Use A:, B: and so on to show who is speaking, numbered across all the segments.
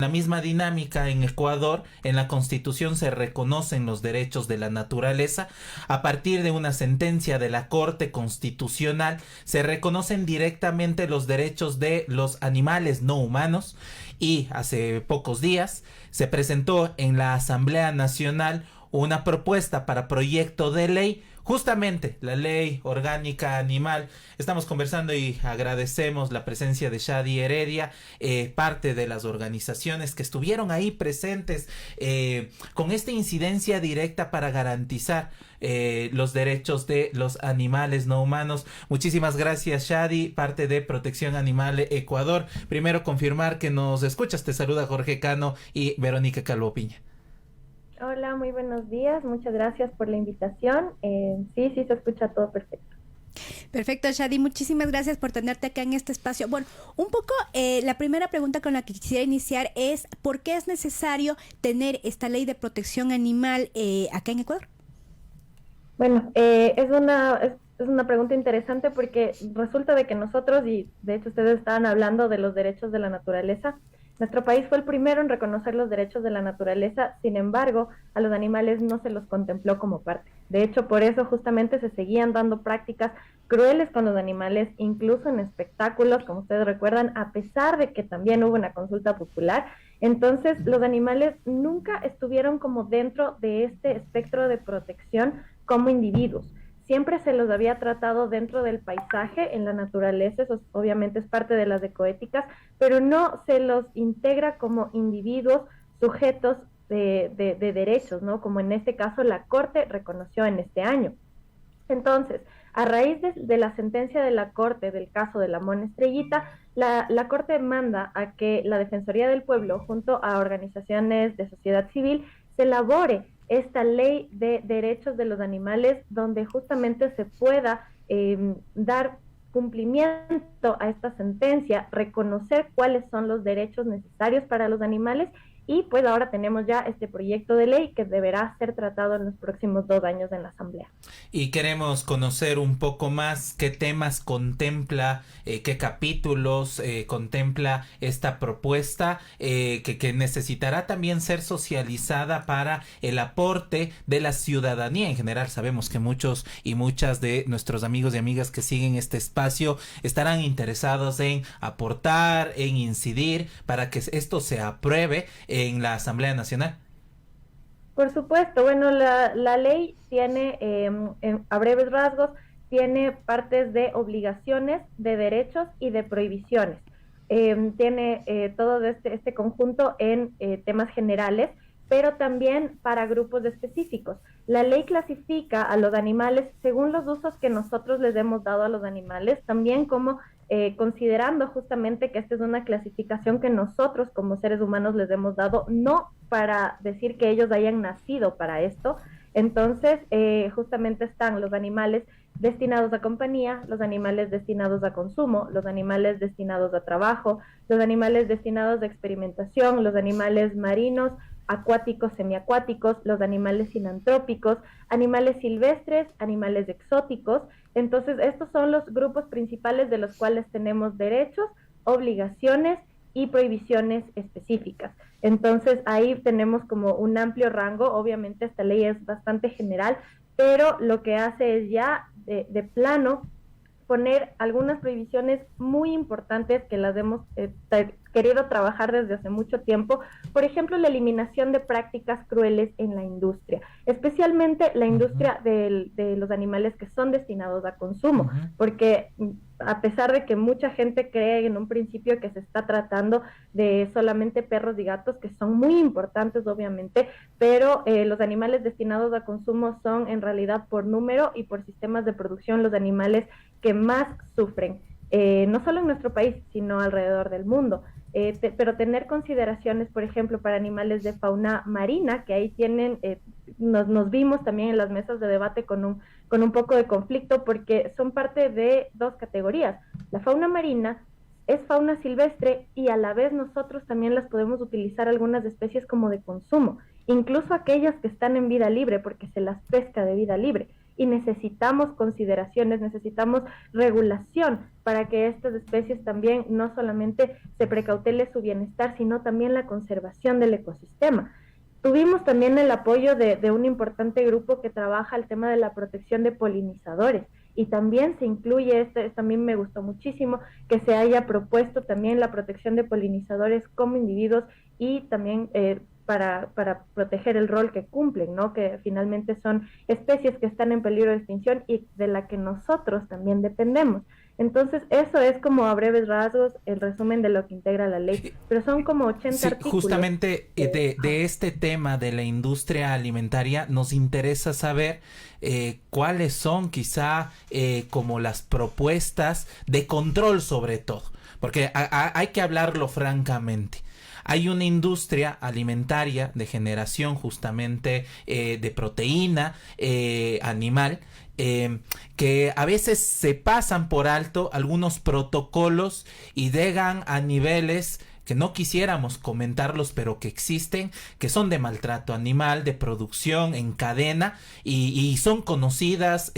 A: La misma dinámica en Ecuador, en la Constitución se reconocen los derechos de la naturaleza. A partir de una sentencia de la Corte Constitucional, se reconocen directamente los derechos de los animales no humanos. Y hace pocos días se presentó en la Asamblea Nacional una propuesta para proyecto de ley, justamente la ley orgánica animal. Estamos conversando y agradecemos la presencia de Shadi Heredia, parte de las organizaciones que estuvieron ahí presentes con esta incidencia directa para garantizar los derechos de los animales no humanos. Muchísimas gracias, Shadi, parte de Protección Animal Ecuador. Primero confirmar que nos escuchas. Te saluda Jorge Cano y Verónica Calvo Piña.
B: Hola, muy buenos días. Muchas gracias por la invitación. Sí, se escucha todo perfecto.
C: Perfecto, Shadi, muchísimas gracias por tenerte acá en este espacio. Bueno, un poco la primera pregunta con la que quisiera iniciar es ¿por qué es necesario tener esta ley de protección animal acá en Ecuador?
B: Bueno, es una pregunta interesante porque resulta de que nosotros, y de hecho ustedes estaban hablando de los derechos de la naturaleza, nuestro país fue el primero en reconocer los derechos de la naturaleza. Sin embargo, a los animales no se los contempló como parte. De hecho, por eso justamente se seguían dando prácticas crueles con los animales, incluso en espectáculos, como ustedes recuerdan, a pesar de que también hubo una consulta popular. Entonces, los animales nunca estuvieron como dentro de este espectro de protección como individuos. Siempre se los había tratado dentro del paisaje, en la naturaleza, eso obviamente es parte de las ecoéticas, pero no se los integra como individuos sujetos de derechos, ¿no? Como en este caso la Corte reconoció en este año. Entonces, a raíz de la sentencia de la Corte del caso de la Mona Estrellita, la Corte manda a que la Defensoría del Pueblo, junto a organizaciones de sociedad civil, se elabore esta ley de derechos de los animales donde justamente se pueda dar cumplimiento a esta sentencia, reconocer cuáles son los derechos necesarios para los animales y pues ahora tenemos ya este proyecto de ley que deberá ser tratado en los próximos 2 años en la Asamblea.
A: Y queremos conocer un poco más qué temas contempla, qué capítulos contempla esta propuesta que necesitará también ser socializada para el aporte de la ciudadanía en general. Sabemos que muchos y muchas de nuestros amigos y amigas que siguen este espacio estarán interesados en aportar, en incidir para que esto se apruebe en la Asamblea Nacional.
B: Por supuesto, bueno, la ley tiene, a breves rasgos, tiene partes de obligaciones, de derechos y de prohibiciones. Tiene todo este conjunto en temas generales, pero también para grupos específicos. La ley clasifica a los animales según los usos que nosotros les hemos dado a los animales, también como considerando justamente que esta es una clasificación que nosotros como seres humanos les hemos dado, no para decir que ellos hayan nacido para esto. Entonces, justamente están los animales destinados a compañía, los animales destinados a consumo, los animales destinados a trabajo, los animales destinados a experimentación, los animales marinos, acuáticos, semiacuáticos, los animales sinantrópicos, animales silvestres, animales exóticos. Entonces, estos son los grupos principales de los cuales tenemos derechos, obligaciones y prohibiciones específicas. Entonces, ahí tenemos como un amplio rango. Obviamente, esta ley es bastante general, pero lo que hace es ya de plano poner algunas prohibiciones muy importantes que las hemos querido trabajar desde hace mucho tiempo. Por ejemplo, la eliminación de prácticas crueles en la industria, especialmente la industria de los animales que son destinados a consumo, porque a pesar de que mucha gente cree en un principio que se está tratando de solamente perros y gatos, que son muy importantes obviamente, pero los animales destinados a consumo son en realidad por número y por sistemas de producción los animales que más sufren, no solo en nuestro país, sino alrededor del mundo. Pero tener consideraciones, por ejemplo, para animales de fauna marina, que ahí tienen, nos vimos también en las mesas de debate con un poco de conflicto, porque son parte de dos categorías. La fauna marina es fauna silvestre y a la vez nosotros también las podemos utilizar algunas especies como de consumo, incluso aquellas que están en vida libre, porque se las pesca de vida libre. y necesitamos consideraciones, necesitamos regulación para que estas especies también no solamente se precautele su bienestar, sino también la conservación del ecosistema. Tuvimos también el apoyo de un importante grupo que trabaja el tema de la protección de polinizadores, y también se incluye, también me gustó muchísimo que se haya propuesto también la protección de polinizadores como individuos y también para proteger el rol que cumplen, ¿no? Que finalmente son especies que están en peligro de extinción y de la que nosotros también dependemos. Entonces, eso es como a breves rasgos el resumen de lo que integra la ley, pero son como 80 artículos.
A: Justamente de este tema de la industria alimentaria nos interesa saber cuáles son quizá como las propuestas de control sobre todo, porque hay que hablarlo francamente. Hay una industria alimentaria de generación justamente de proteína animal, que a veces se pasan por alto algunos protocolos y llegan a niveles que no quisiéramos comentarlos, pero que existen, que son de maltrato animal, de producción en cadena, y son conocidas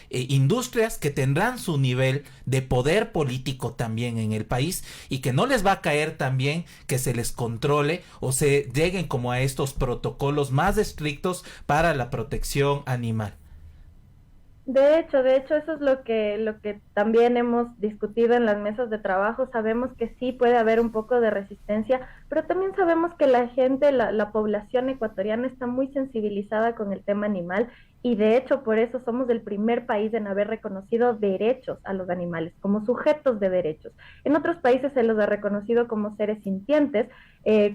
A: industrias que tendrán su nivel de poder político también en el país, y que no les va a caer también que se les controle o se lleguen como a estos protocolos más estrictos para la protección animal.
B: De hecho, eso es lo que también hemos discutido en las mesas de trabajo. Sabemos que sí puede haber un poco de resistencia, pero también sabemos que la gente, la población ecuatoriana está muy sensibilizada con el tema animal, y de hecho por eso somos el primer país en haber reconocido derechos a los animales como sujetos de derechos. En otros países se los ha reconocido como seres sintientes,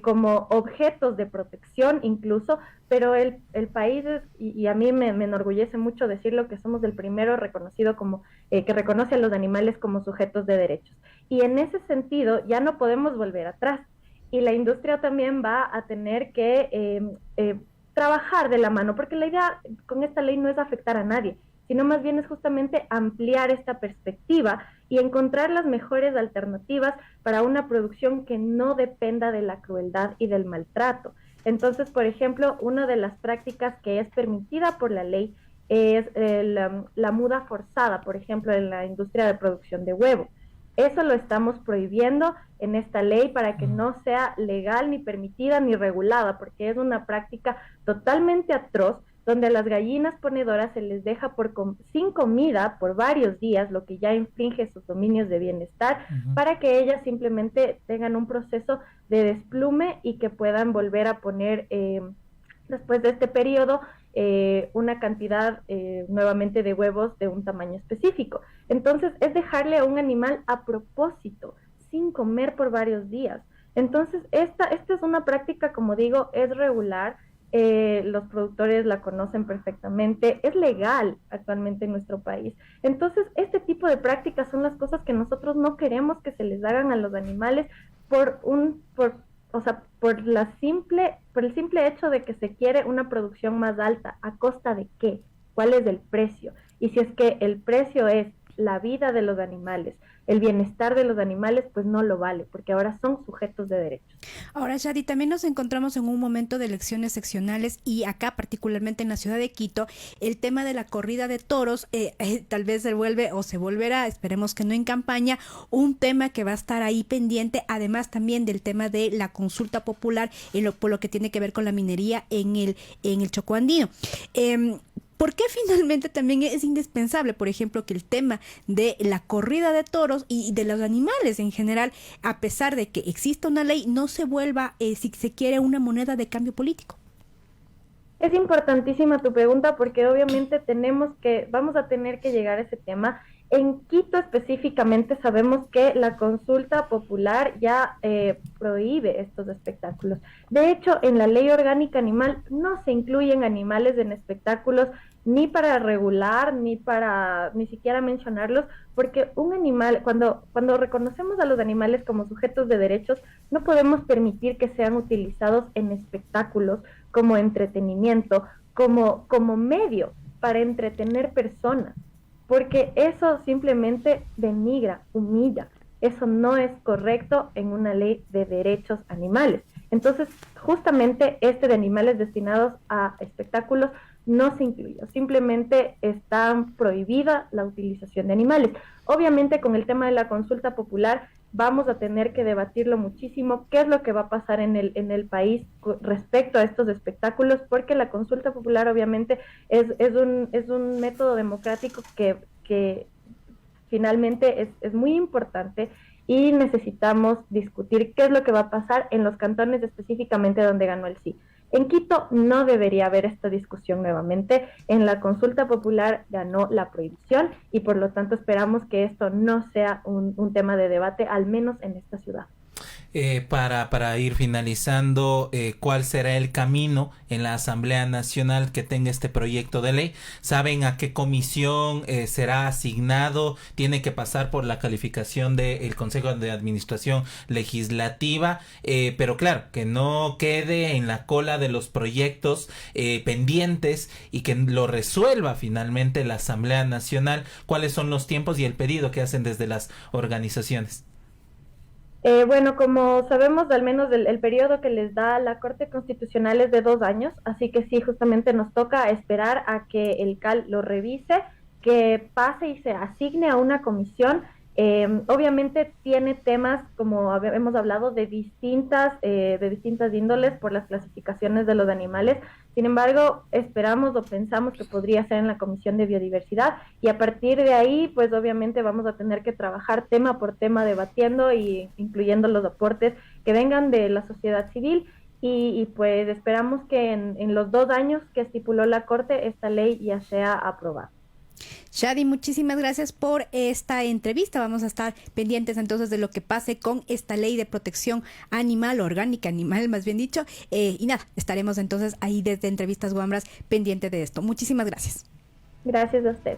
B: como objetos de protección incluso, pero el país es, y a mí me enorgullece mucho decirlo, que somos el primero reconocido como, que reconoce a los animales como sujetos de derechos. Y en ese sentido ya no podemos volver atrás, y la industria también va a tener que trabajar de la mano, porque la idea con esta ley no es afectar a nadie, sino más bien es justamente ampliar esta perspectiva y encontrar las mejores alternativas para una producción que no dependa de la crueldad y del maltrato. Entonces, por ejemplo, una de las prácticas que es permitida por la ley es la muda forzada, por ejemplo, en la industria de producción de huevo. Eso lo estamos prohibiendo en esta ley para que no sea legal, ni permitida, ni regulada, porque es una práctica totalmente atroz, donde a las gallinas ponedoras se les deja sin comida por varios días, lo que ya infringe sus dominios de bienestar, para que ellas simplemente tengan un proceso de desplume y que puedan volver a poner, después de este periodo, una cantidad nuevamente de huevos de un tamaño específico. Entonces es dejarle a un animal a propósito, sin comer por varios días. Entonces esta es una práctica, como digo, es regular, los productores la conocen perfectamente, es legal actualmente en nuestro país. Entonces este tipo de prácticas son las cosas que nosotros no queremos que se les hagan a los animales por el simple hecho de que se quiere una producción más alta. ¿A costa de qué? ¿Cuál es el precio? Y si es que el precio es la vida de los animales, el bienestar de los animales, pues no lo vale, porque ahora son sujetos de derechos.
C: Ahora, Shadi, también nos encontramos en un momento de elecciones seccionales, y acá particularmente en la ciudad de Quito, el tema de la corrida de toros tal vez se volverá, esperemos que no en campaña, un tema que va a estar ahí pendiente, además también del tema de la consulta popular por lo que tiene que ver con la minería en el Chocó andino. ¿Por qué finalmente también es indispensable, por ejemplo, que el tema de la corrida de toros y de los animales en general, a pesar de que exista una ley, no se vuelva, si se quiere, una moneda de cambio político?
B: Es importantísima tu pregunta, porque obviamente vamos a tener que llegar a ese tema. En Quito específicamente sabemos que la consulta popular ya prohíbe estos espectáculos. De hecho, en la ley orgánica animal no se incluyen animales en espectáculos, ni para regular, ni siquiera mencionarlos, porque un animal, cuando reconocemos a los animales como sujetos de derechos, no podemos permitir que sean utilizados en espectáculos como entretenimiento, como medio para entretener personas, porque eso simplemente denigra, humilla. Eso no es correcto en una ley de derechos animales. Entonces, justamente de animales destinados a espectáculos no se incluyó, simplemente está prohibida la utilización de animales. Obviamente con el tema de la consulta popular vamos a tener que debatirlo muchísimo, qué es lo que va a pasar en el país respecto a estos espectáculos, porque la consulta popular obviamente es un método democrático que finalmente es muy importante y necesitamos discutir qué es lo que va a pasar en los cantones específicamente donde ganó el sí. En Quito no debería haber esta discusión nuevamente. En la consulta popular ganó la prohibición y por lo tanto esperamos que esto no sea un tema de debate, al menos en esta ciudad.
A: Para ir finalizando, ¿cuál será el camino en la Asamblea Nacional que tenga este proyecto de ley? ¿Saben a qué comisión será asignado? ¿Tiene que pasar por la calificación del Consejo de Administración Legislativa? Pero claro, que no quede en la cola de los proyectos pendientes y que lo resuelva finalmente la Asamblea Nacional. ¿Cuáles son los tiempos y el pedido que hacen desde las organizaciones?
B: Bueno, como sabemos, al menos el periodo que les da la Corte Constitucional es de 2 años, así que sí, justamente nos toca esperar a que el CAL lo revise, que pase y se asigne a una comisión. Obviamente tiene temas, como hemos hablado, de distintas índoles por las clasificaciones de los animales. Sin embargo, esperamos o pensamos que podría ser en la Comisión de Biodiversidad y a partir de ahí, pues obviamente vamos a tener que trabajar tema por tema debatiendo y incluyendo los aportes que vengan de la sociedad civil y pues esperamos que en los 2 años que estipuló la Corte esta ley ya sea aprobada.
C: Shadi, muchísimas gracias por esta entrevista. Vamos a estar pendientes entonces de lo que pase con esta ley de protección animal, orgánica animal más bien dicho. Y nada, estaremos entonces ahí desde Entrevistas Wambras pendientes de esto. Muchísimas gracias.
B: Gracias a usted.